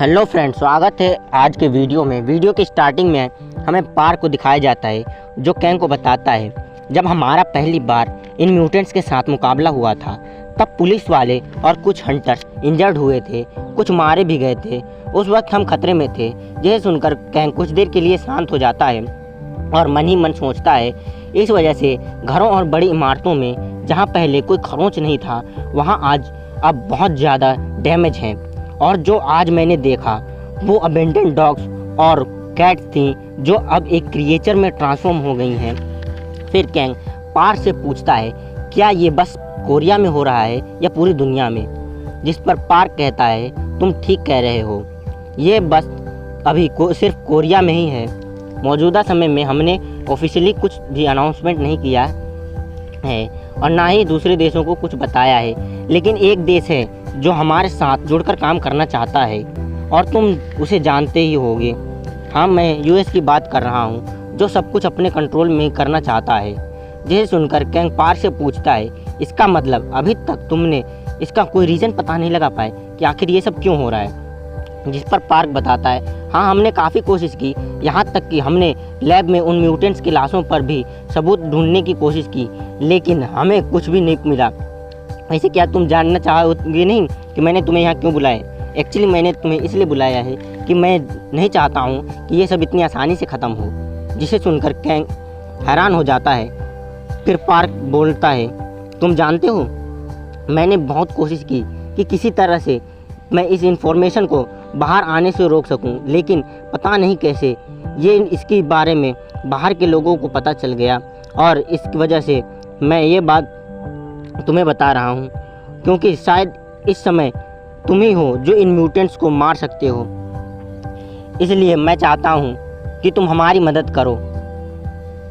Hello friends, स्वागत है आज के वीडियो में। वीडियो की स्टार्टिंग में हमें पार्क को दिखाया जाता है जो कैंग को बताता है जब हमारा पहली बार इन म्यूटेंट्स के साथ मुकाबला हुआ था तब पुलिस वाले और कुछ हंटर्स इंजर्ड हुए थे, कुछ मारे भी गए थे। उस वक्त हम खतरे में थे। यह सुनकर कैंग कुछ देर के लिए शांत हो जाता है और मन ही मन सोचता है इस वजह से घरों और बड़ी इमारतों में जहाँ पहले कोई खरोंच नहीं था वहाँ आज अब बहुत ज़्यादा डैमेज हैं। और जो आज मैंने देखा वो अबेंडन डॉग्स और कैट्स थी जो अब एक क्रिएचर में ट्रांसफॉर्म हो गई हैं। फिर कैंग पार्क से पूछता है क्या ये बस कोरिया में हो रहा है या पूरी दुनिया में, जिस पर पार्क कहता है तुम ठीक कह रहे हो, ये बस अभी सिर्फ कोरिया में ही है। मौजूदा समय में हमने ऑफिशियली कुछ भी अनाउंसमेंट नहीं किया है और ना ही दूसरे देशों को कुछ बताया है, लेकिन एक देश है जो हमारे साथ जुड़कर काम करना चाहता है और तुम उसे जानते ही होगे। हाँ, मैं यूएस की बात कर रहा हूँ जो सब कुछ अपने कंट्रोल में करना चाहता है। जिसे सुनकर कैंग पार्क से पूछता है इसका मतलब अभी तक तुमने इसका कोई रीज़न पता नहीं लगा पाए कि आखिर ये सब क्यों हो रहा है। जिस पर पार्क बताता है हाँ, हमने काफ़ी कोशिश की, यहाँ तक कि हमने लैब में उन म्यूटेंट्स की लाशों पर भी सबूत ढूंढने की कोशिश की, लेकिन हमें कुछ भी नहीं मिला। वैसे क्या तुम जानना चाहोगे नहीं कि मैंने तुम्हें यहाँ क्यों बुलाया? एक्चुअली मैंने तुम्हें इसलिए बुलाया है कि मैं नहीं चाहता हूँ कि ये सब इतनी आसानी से ख़त्म हो। जिसे सुनकर कैंग हैरान हो जाता है। फिर पार्क बोलता है तुम जानते हो मैंने बहुत कोशिश की कि किसी तरह से मैं इस इन्फॉर्मेशन को बाहर आने से रोक सकूं, लेकिन पता नहीं कैसे ये इसके बारे में बाहर के लोगों को पता चल गया और इसकी वजह से मैं ये बात तुम्हें बता रहा हूँ क्योंकि शायद इस समय तुम ही हो जो इन म्यूटेंट्स को मार सकते हो। इसलिए मैं चाहता हूँ कि तुम हमारी मदद करो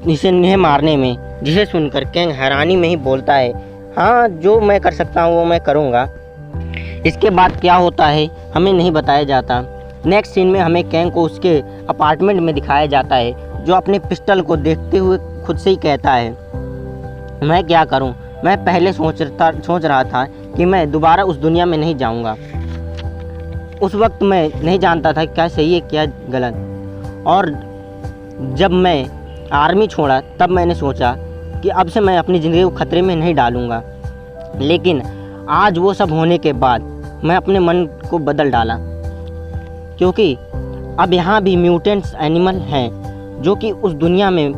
इन्हें मारने में। जिसे सुनकर कैंग हैरानी में ही बोलता है हाँ, जो मैं कर सकता हूँ वो मैं करूँगा। इसके बाद क्या होता है हमें नहीं बताया जाता। नेक्स्ट सीन में हमें कैंग को उसके अपार्टमेंट में दिखाया जाता है जो अपने पिस्टल को देखते हुए खुद से ही कहता है मैं क्या करूं, मैं पहले सोच रहा था कि मैं दोबारा उस दुनिया में नहीं जाऊंगा। उस वक्त मैं नहीं जानता था क्या सही है क्या गलत, और जब मैं आर्मी छोड़ा तब मैंने सोचा कि अब से मैं अपनी ज़िंदगी को खतरे में नहीं डालूंगा। लेकिन आज वो सब होने के बाद मैं अपने मन को बदल डाला क्योंकि अब यहाँ भी म्यूटेंट्स एनिमल हैं जो कि उस दुनिया में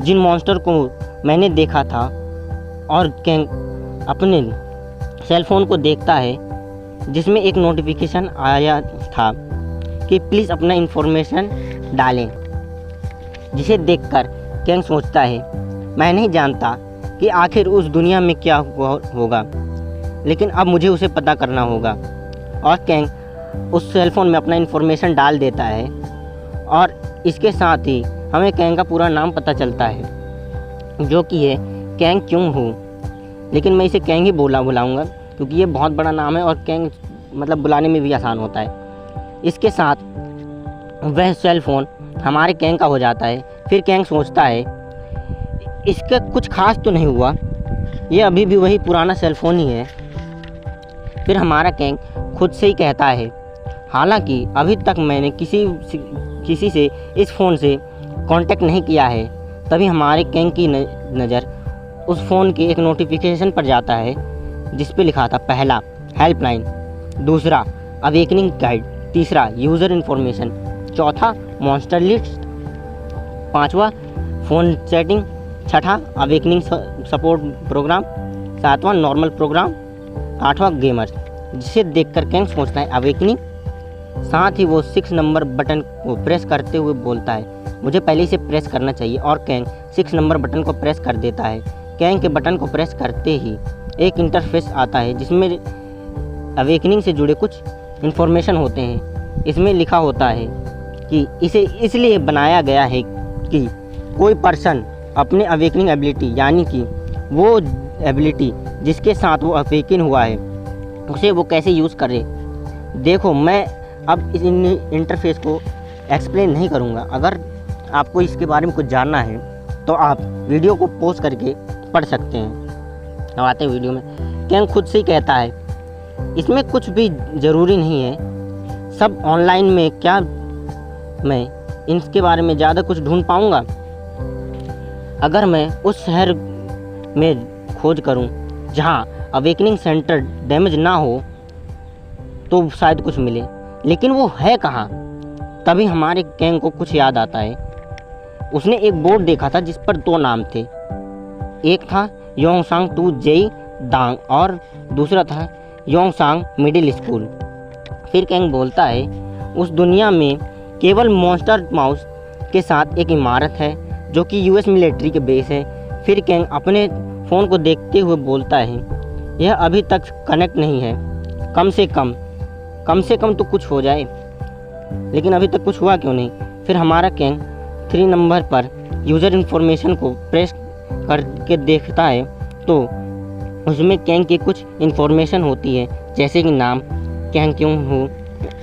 जिन मॉन्स्टर को मैंने देखा था। और कैंग अपने सेल फ़ोन को देखता है जिसमें एक नोटिफिकेशन आया था कि प्लीज़ अपना इन्फॉर्मेशन डालें। जिसे देखकर कैंग सोचता है मैं नहीं जानता कि आखिर उस दुनिया में क्या होगा, लेकिन अब मुझे उसे पता करना होगा। और कैंग उस सेल फ़ोन में अपना इन्फॉर्मेशन डाल देता है और इसके साथ ही हमें कैंग का पूरा नाम पता चलता है जो कि है कैंग क्यों हो। लेकिन मैं इसे कैंग ही बुलाऊंगा क्योंकि ये बहुत बड़ा नाम है और कैंग मतलब बुलाने में भी आसान होता है। इसके साथ वह सेल फ़ोन हमारे कैंग का हो जाता है। फिर कैंग सोचता है इसका कुछ खास तो नहीं हुआ, ये अभी भी वही पुराना सेल फ़ोन ही है। फिर हमारा कैंग खुद से ही कहता है हालांकि अभी तक मैंने किसी से इस फ़ोन से कांटेक्ट नहीं किया है। तभी हमारे कैंग की नज़र उस फ़ोन के एक नोटिफिकेशन पर जाता है जिस पे लिखा था पहला हेल्पलाइन, दूसरा अवेकनिंग गाइड, तीसरा यूज़र इन्फॉर्मेशन, चौथा मॉन्स्टर लिस्ट, पांचवा फ़ोन सेटिंग, छठा अवेकनिंग सपोर्ट प्रोग्राम, सातवां नॉर्मल प्रोग्राम, आठवां गेमर। जिसे देखकर कैंग सोचता है अवेकनिंग। साथ ही वो 6 नंबर बटन को प्रेस करते हुए बोलता है मुझे पहले से प्रेस करना चाहिए, और कैंग 6 नंबर बटन को प्रेस कर देता है। कैंग के बटन को प्रेस करते ही एक इंटरफेस आता है जिसमें अवेकनिंग से जुड़े कुछ इन्फॉर्मेशन होते हैं। इसमें लिखा होता है कि इसे इसलिए बनाया गया है कि कोई पर्सन अपने अवेकनिंग एबिलिटी यानी कि वो एबिलिटी जिसके साथ वो अवेकन हुआ है उसे वो कैसे यूज़ करे। देखो, मैं अब इस इंटरफेस को एक्सप्लेन नहीं करूँगा। अगर आपको इसके बारे में कुछ जानना है तो आप वीडियो को पॉज करके पढ़ सकते हैं। अब आते हैं वीडियो में। कैंग खुद से ही कहता है इसमें कुछ भी ज़रूरी नहीं है, सब ऑनलाइन में क्या मैं इनके बारे में ज़्यादा कुछ ढूंढ पाऊँगा? अगर मैं उस शहर में खोज करूं जहां अवेकनिंग सेंटर डैमेज ना हो तो शायद कुछ मिले, लेकिन वो है कहाँ? तभी हमारे कैंग को कुछ याद आता है। उसने एक बोर्ड देखा था जिस पर 2 नाम थे, एक था योंगसांग टू जेई दांग और दूसरा था योंगसांग मिडिल स्कूल। फिर कैंग बोलता है उस दुनिया में केवल मॉन्स्टर माउस के साथ एक इमारत है जो कि यूएस मिलिट्री के बेस है। फिर कैंग अपने फ़ोन को देखते हुए बोलता है यह अभी तक कनेक्ट नहीं है, कम से कम तो कुछ हो जाए, लेकिन अभी तक कुछ हुआ क्यों नहीं? फिर हमारा कैंग 3 नंबर पर यूज़र इन्फॉर्मेशन को प्रेस करके देखता है तो उसमें कैंग की कुछ इन्फॉर्मेशन होती है, जैसे कि नाम कैंग क्यों हूँ,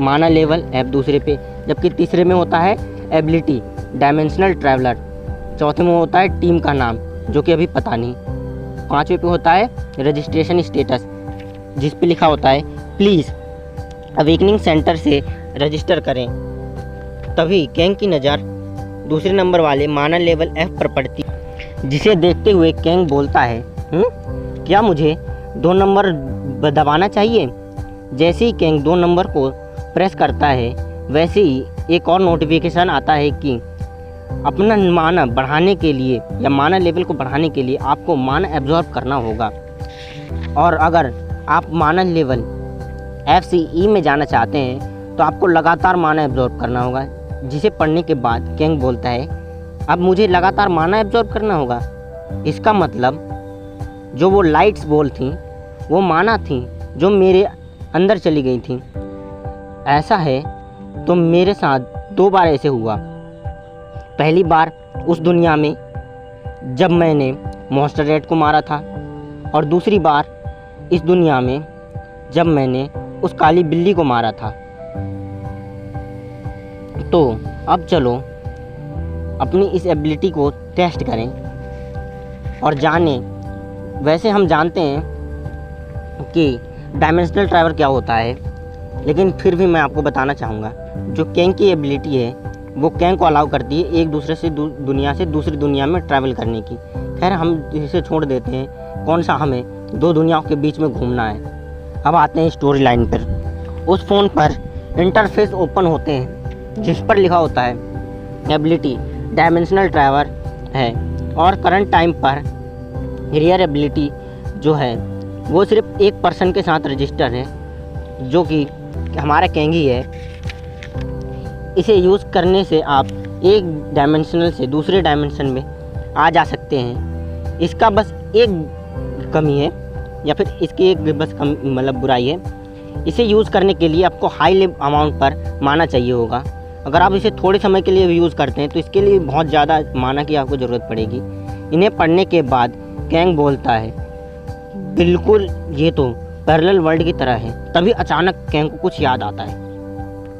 माना लेवल ऐप दूसरे पे, जबकि तीसरे में होता है एबिलिटी डायमेंशनल ट्रैवलर, चौथे में होता है टीम का नाम जो कि अभी पता नहीं, 5वें पे होता है रजिस्ट्रेशन स्टेटस जिस पे लिखा होता है प्लीज़ अवेकनिंग सेंटर से रजिस्टर करें। तभी कैंग की नज़र दूसरे नंबर वाले माना लेवल एफ पर पड़ती, जिसे देखते हुए कैंग बोलता है क्या मुझे 2 नंबर दबाना चाहिए? जैसे ही कैंग 2 नंबर को प्रेस करता है वैसे ही एक और नोटिफिकेशन आता है कि अपना माना बढ़ाने के लिए या माना लेवल को बढ़ाने के लिए आपको माना एब्जॉर्ब करना होगा, और अगर आप माना लेवल FCE में जाना चाहते हैं तो आपको लगातार माना एब्जॉर्ब करना होगा। जिसे पढ़ने के बाद कैंग बोलता है अब मुझे लगातार माना एब्जॉर्ब करना होगा, इसका मतलब जो वो लाइट्स बॉल थी वो माना थी जो मेरे अंदर चली गई थी। ऐसा है तो मेरे साथ 2 बार ऐसे हुआ। पहली बार उस दुनिया में जब मैंने मॉन्स्टर रेड को मारा था, और दूसरी बार इस दुनिया में जब मैंने उस काली बिल्ली को मारा था। तो अब चलो अपनी इस एबिलिटी को टेस्ट करें और जानें। वैसे हम जानते हैं कि डायमेंशनल ट्रैवल क्या होता है, लेकिन फिर भी मैं आपको बताना चाहूँगा जो कैंग की एबिलिटी है वो कैंग को अलाउ करती है एक दूसरे से दुनिया से दूसरी दुनिया में ट्रैवल करने की। खैर हम इसे छोड़ देते हैं, कौन सा हमें 2 दुनियाओं के बीच में घूमना है। अब आते हैं स्टोरी लाइन पर। उस फ़ोन पर इंटरफेस ओपन होते हैं जिस पर लिखा होता है एबिलिटी डायमेंशनल ट्रैवल है, और करंट टाइम पर रियर एबिलिटी जो है वो सिर्फ एक पर्सन के साथ रजिस्टर है जो कि हमारा कैंग ही है। इसे यूज़ करने से आप एक डायमेंशनल से दूसरे डायमेंशन में आ जा सकते हैं। इसका बस एक कमी है, या फिर इसकी एक बस मतलब बुराई है, इसे यूज़ करने के लिए आपको हाई अमाउंट पर माना चाहिए होगा। अगर आप इसे थोड़े समय के लिए यूज़ करते हैं तो इसके लिए बहुत ज़्यादा माना की आपको ज़रूरत पड़ेगी। इन्हें पढ़ने के बाद कैंग बोलता है बिल्कुल ये तो पैरेलल वर्ल्ड की तरह है। तभी अचानक कैंग को कुछ याद आता है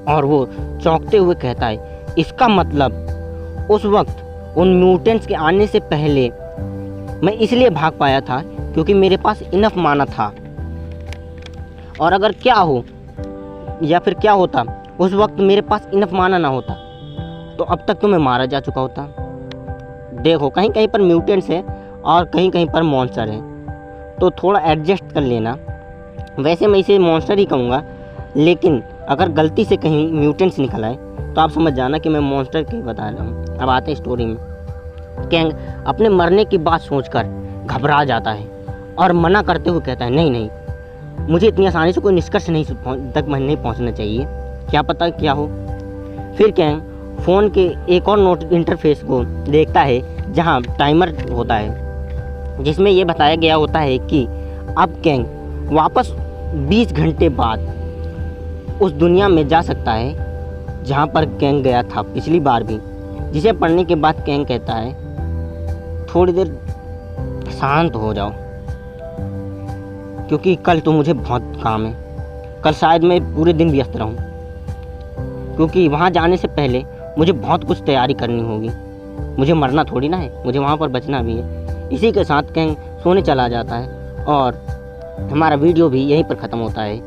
और वो चौंकते हुए कहता है इसका मतलब उस वक्त उन म्यूटेंट्स के आने से पहले मैं इसलिए भाग पाया था क्योंकि मेरे पास इनफ माना था, और अगर क्या हो या फिर क्या होता उस वक्त मेरे पास इनफ माना ना होता तो अब तक तो मैं मारा जा चुका होता। देखो कहीं कहीं पर म्यूटेंट्स हैं और कहीं कहीं पर मॉन्स्टर हैं, तो थोड़ा एडजस्ट कर लेना। वैसे मैं इसे मॉन्स्टर ही कहूँगा, लेकिन अगर गलती से कहीं म्यूटेंट्स निकल आए तो आप समझ जाना कि मैं मॉन्स्टर की बता रहा हूँ। अब आते हैं स्टोरी में। कैंग अपने मरने की बात सोचकर घबरा जाता है और मना करते हुए कहता है नहीं नहीं, मुझे इतनी आसानी से कोई निष्कर्ष तक नहीं पहुँचना चाहिए, क्या पता क्या हो। फिर कैंग फ़ोन के एक और नोट इंटरफेस को देखता है जहाँ टाइमर होता है जिसमें ये बताया गया होता है कि अब कैंग वापस 20 घंटे बाद उस दुनिया में जा सकता है जहाँ पर कैंग गया था पिछली बार भी। जिसे पढ़ने के बाद कैंग कहता है थोड़ी देर शांत हो जाओ क्योंकि कल तो मुझे बहुत काम है। कल शायद मैं पूरे दिन व्यस्त रहूं क्योंकि वहाँ जाने से पहले मुझे बहुत कुछ तैयारी करनी होगी। मुझे मरना थोड़ी ना है, मुझे वहाँ पर बचना भी है। इसी के साथ कैंग सोने चला जाता है और हमारा वीडियो भी यहीं पर ख़त्म होता है।